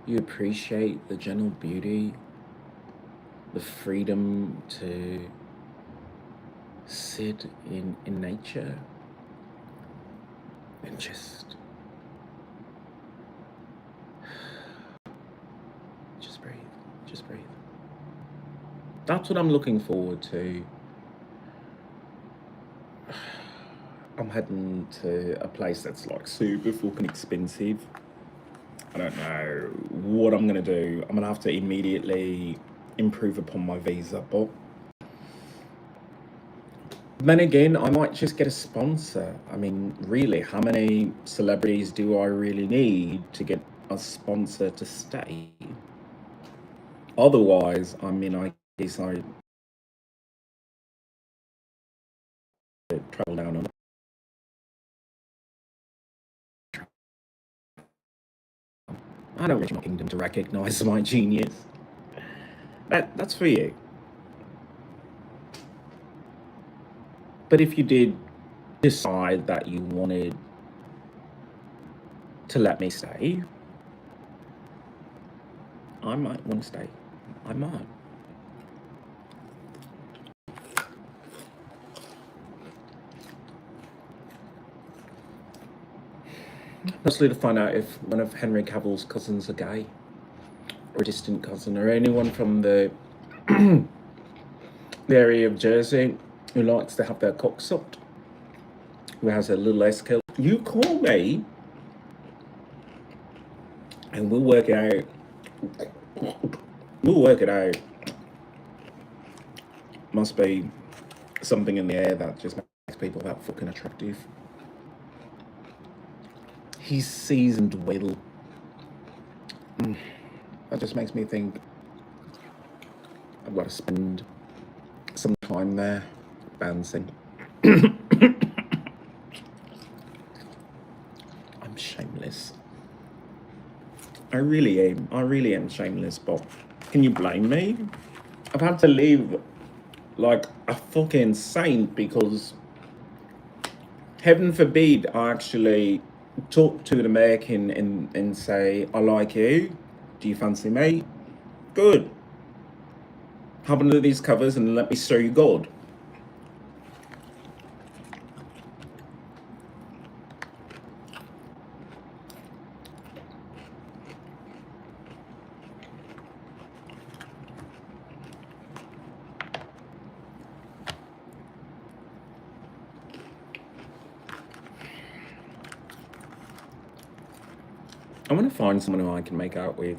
you appreciate the general beauty, the freedom to sit in nature and just breathe, just breathe. That's what I'm looking forward to. I'm heading to a place that's like super fucking expensive. I don't know what I'm gonna do. I'm gonna have to immediately improve upon my visa, but then again, I might just get a sponsor. I mean, really, how many celebrities do I really need to get a sponsor to stay? Otherwise, I mean, I guess I travel down on. I don't want my kingdom to recognize my genius. That's for you. But if you did decide that you wanted to let me stay, I might want to stay. I might. Mostly to find out if one of Henry Cavill's cousins are gay, or a distant cousin, or anyone from the area of Jersey who likes to have their cock sucked, who has a little S-kill. You call me, and we'll work it out. We'll work it out. Must be something in the air that just makes people that fucking attractive. He's seasoned well. That just makes me think I've got to spend some time there bouncing. I'm shameless. I really am. I really am shameless, but can you blame me? I've had to leave like a fucking saint because heaven forbid I actually talk to an American and say, I like you. Do you fancy me? Good. Have one of these covers and let me show you God. I want to find someone who I can make out with.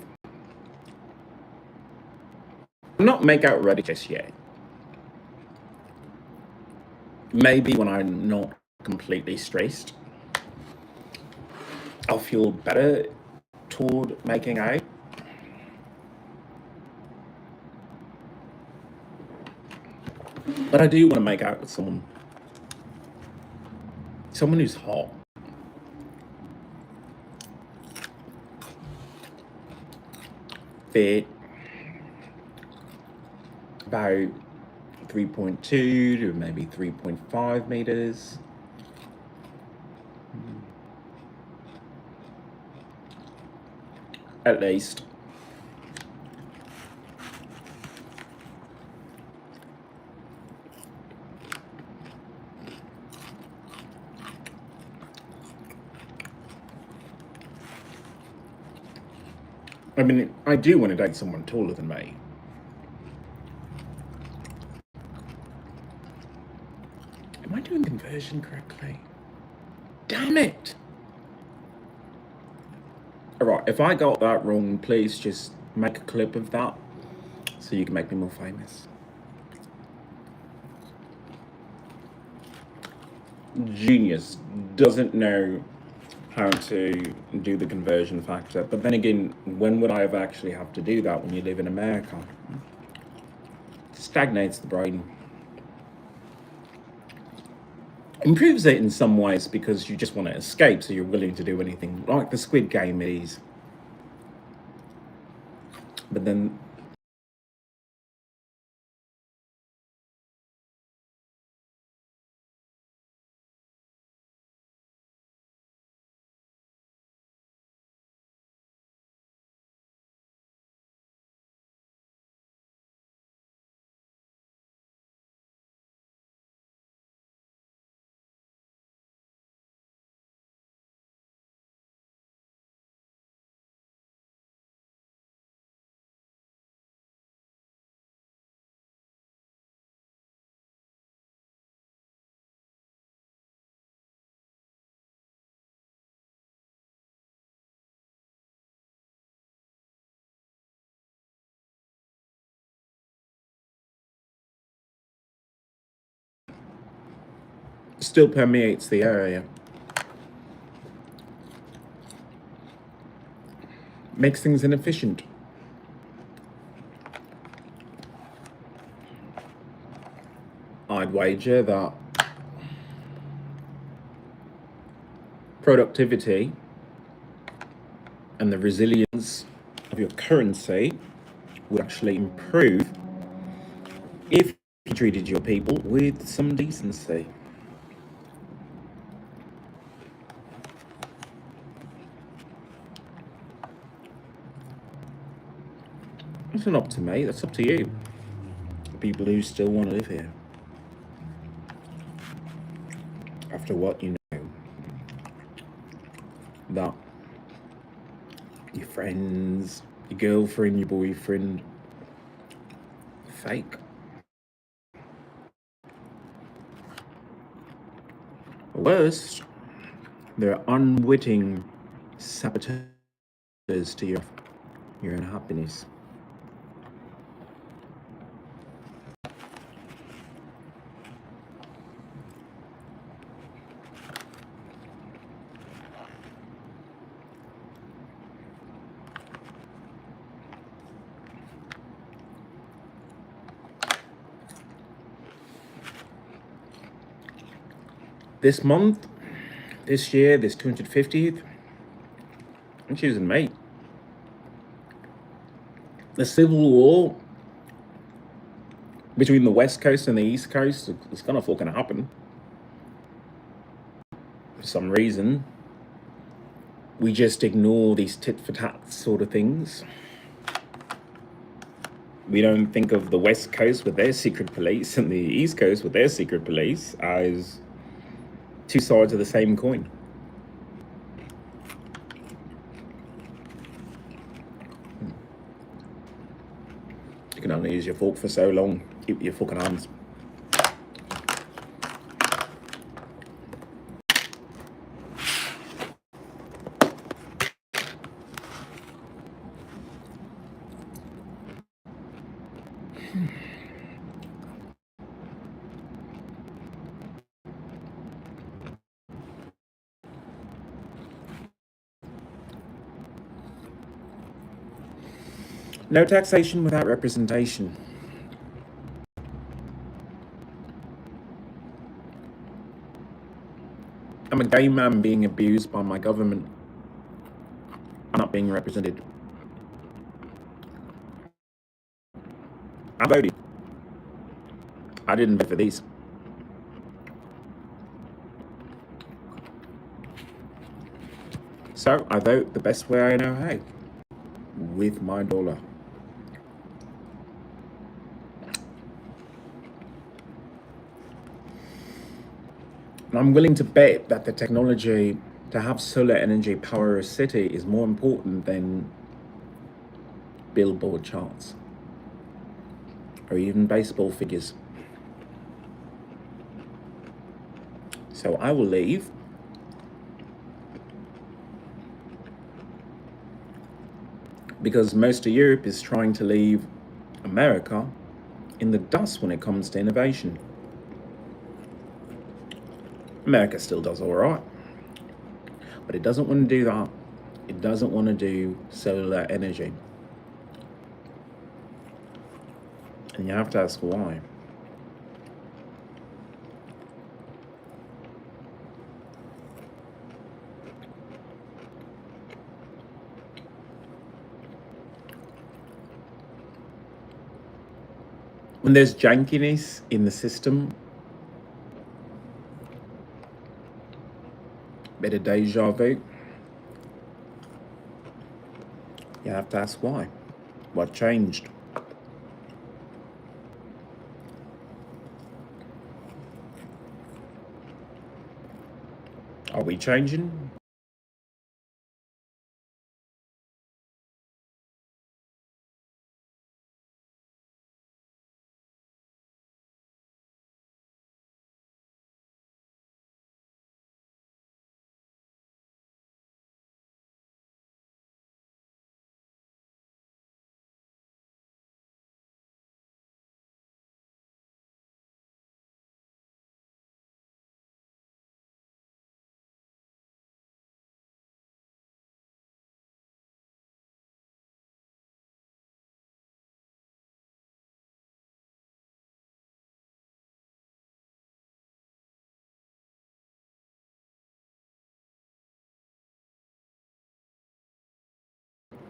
I'm not make out ready just yet. Maybe when I'm not completely stressed, I'll feel better toward making out. But I do want to make out with someone who's hot. Fit, about 3.2 to maybe 3.5 meters. At least. I mean, I do want to date someone taller than me. Am I doing conversion correctly? Damn it! Alright, if I got that wrong, please just make a clip of that so you can make me more famous. Genius doesn't know how to do the conversion factor. But then again, when would I ever actually have to do that when you live in America? It stagnates the brain. Improves it in some ways because you just want to escape, so you're willing to do anything, like the Squid Game is. But then still permeates the area. Makes things inefficient. I'd wager that productivity and the resilience of your currency would actually improve if you treated your people with some decency. That's not up to me, that's up to you. People who still want to live here. After what you know. That your friends, your girlfriend, your boyfriend, fake. Worst, they're unwitting saboteurs to your own happiness. This month, this year, this 250th, I'm choosing mate. The civil war between the West Coast and the East Coast is gonna fucking happen. For some reason, we just ignore these tit for tat sort of things. We don't think of the West Coast with their secret police and the East Coast with their secret police as two sides of the same coin. You can only use your fork for so long. Keep your fucking hands. No taxation without representation. I'm a gay man being abused by my government. I'm not being represented. I voted. I didn't vote for these. So I vote the best way I know how, with my dollar. And I'm willing to bet that the technology to have solar energy power a city is more important than billboard charts or even baseball figures. So I will leave. Because most of Europe is trying to leave America in the dust when it comes to innovation. America still does all right, but it doesn't want to do that. It doesn't want to do solar energy. And you have to ask why. When there's jankiness in the system, bit of deja vu, you have to ask why. What changed? Are we changing?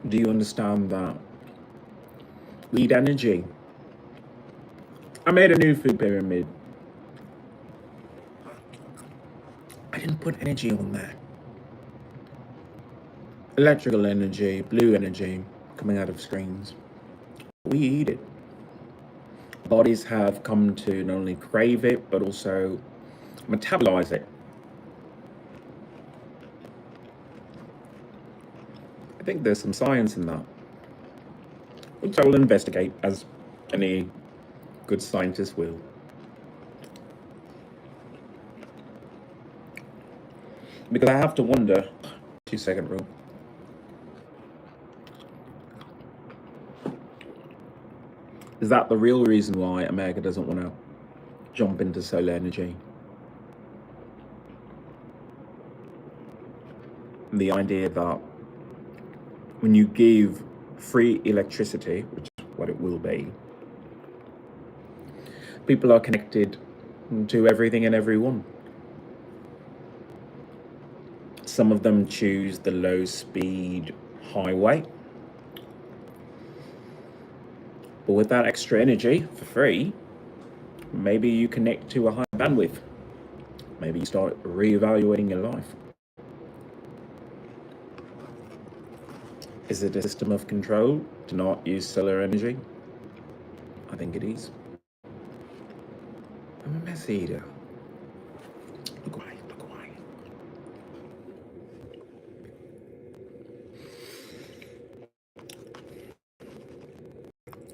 Do you understand that we need energy? I made a new food pyramid. I didn't put energy on there. Electrical energy, blue energy coming out of screens. We eat it. Bodies have come to not only crave it, but also metabolize it. I think there's some science in that, which I will investigate, as any good scientist will. Because I have to wonder, 2-second rule. Is that the real reason why America doesn't want to jump into solar energy? The idea that when you give free electricity, which is what it will be, people are connected to everything and everyone. Some of them choose the low speed highway. But with that extra energy for free, maybe you connect to a higher bandwidth. Maybe you start reevaluating your life. Is it a system of control to not use solar energy? I think it is. I'm a mess eater. Look away, look away.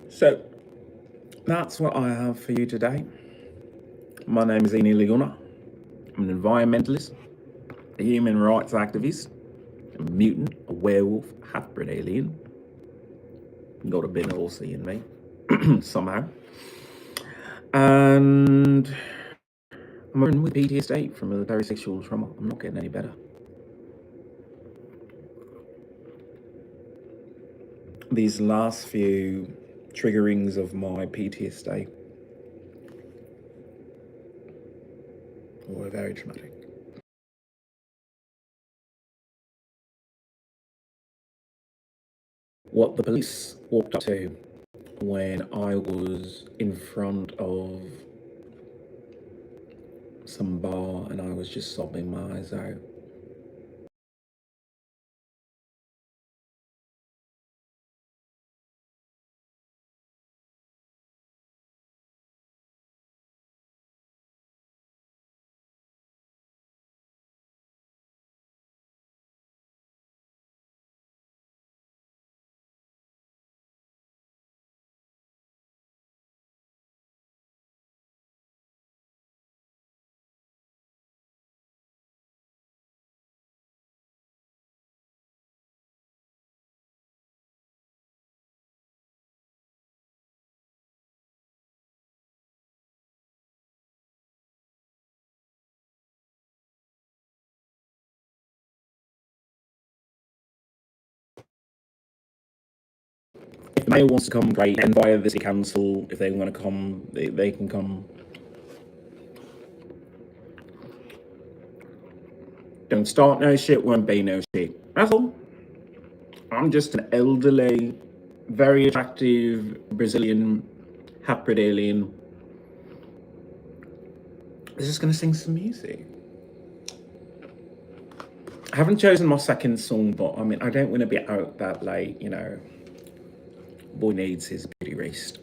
So, that's what I have for you today. My name is Eni Leona. I'm an environmentalist, a human rights activist, a mutant, a werewolf, half-bred alien. Got a bit of Aussie in me, somehow. And I'm living with PTSD from military sexual trauma. I'm not getting any better. These last few triggerings of my PTSD were very traumatic. What the police walked up to when I was in front of some bar and I was just sobbing my eyes out. If the mayor wants to come, great, and via the city council, if they want to come, they can come. Don't start no shit, won't be no shit. That's all. I'm just an elderly, very attractive Brazilian half-bred alien. I'm just gonna sing some music. I haven't chosen my second song, but I mean, I don't want to be out that late, you know. Boy needs his beauty rest.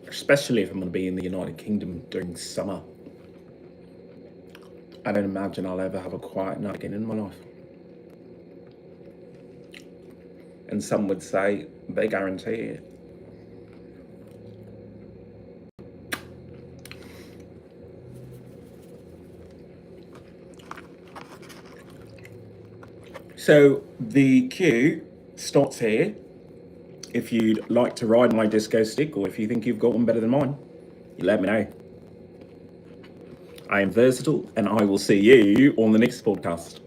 Especially if I'm going to be in the United Kingdom during summer. I don't imagine I'll ever have a quiet night again in my life. And some would say they guarantee it. So the queue starts here. If you'd like to ride my disco stick, or if you think you've got one better than mine, you let me know. I am versatile, and I will see you on the next podcast.